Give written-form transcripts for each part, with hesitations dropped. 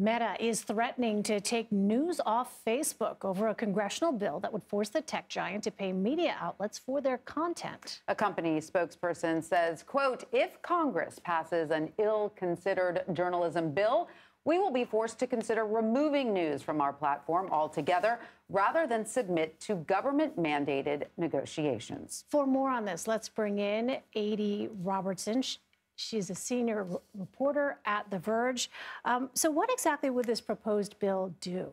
Meta is threatening to take news off Facebook over a congressional bill that would force the tech giant to pay media outlets for their content. A company spokesperson says, quote, if Congress passes an ill-considered journalism bill, we will be forced to consider removing news from our platform altogether rather than submit to government-mandated negotiations. For more on this, let's bring in Adi Robertson. She's a senior reporter at The Verge. So what exactly would this proposed bill do?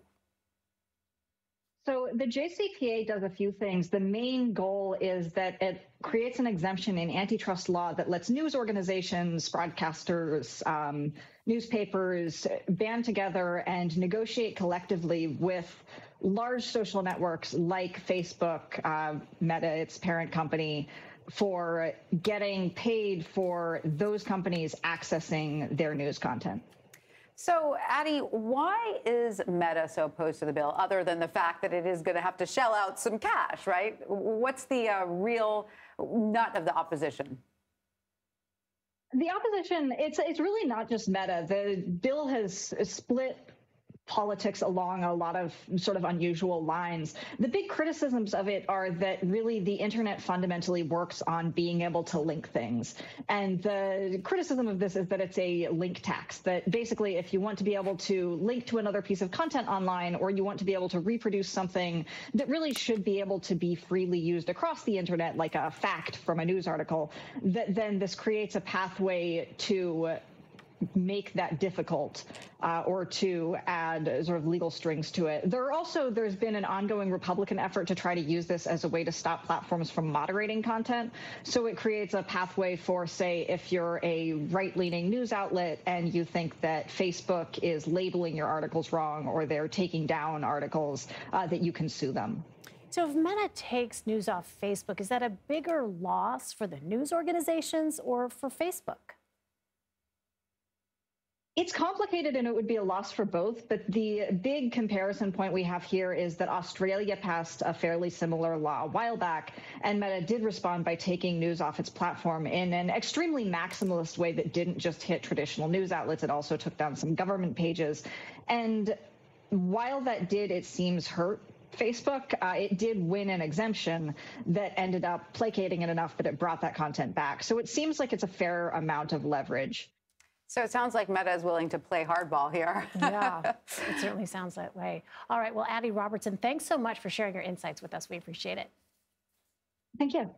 So the JCPA does a few things. The main goal is that it creates an exemption in antitrust law that lets news organizations, broadcasters, newspapers band together and negotiate collectively with large social networks like Facebook, Meta, its parent company, for getting paid for those companies accessing their news content. So, Addie, why is Meta so opposed to the bill, other than the fact that it is going to have to shell out some cash, right? What's the real nut of the opposition? The opposition, it's really not just Meta. The bill has split politics along a lot of sort of unusual lines. The big criticisms of it are that really the internet fundamentally works on being able to link things. And the criticism of this is that it's a link tax, that basically if you want to be able to link to another piece of content online, or you want to be able to reproduce something that really should be able to be freely used across the internet, like a fact from a news article, that then this creates a pathway to make that difficult or to add sort of legal strings to it. There's been an ongoing Republican effort to try to use this as a way to stop platforms from moderating content. So it creates a pathway for, say, if you're a right-leaning news outlet and you think that Facebook is labeling your articles wrong or they're taking down articles, that you can sue them. So if Meta takes news off Facebook, is that a bigger loss for the news organizations or for Facebook? It's complicated and it would be a loss for both, but the big comparison point we have here is that Australia passed a fairly similar law a while back, and Meta did respond by taking news off its platform in an extremely maximalist way that didn't just hit traditional news outlets, it also took down some government pages. And while that did, it seems, hurt Facebook, it did win an exemption that ended up placating it enough that it brought that content back. So it seems like it's a fair amount of leverage. So it sounds like Meta is willing to play hardball here. Yeah, it certainly sounds that way. All right, well, Adi Robertson, thanks so much for sharing your insights with us. We appreciate it. Thank you.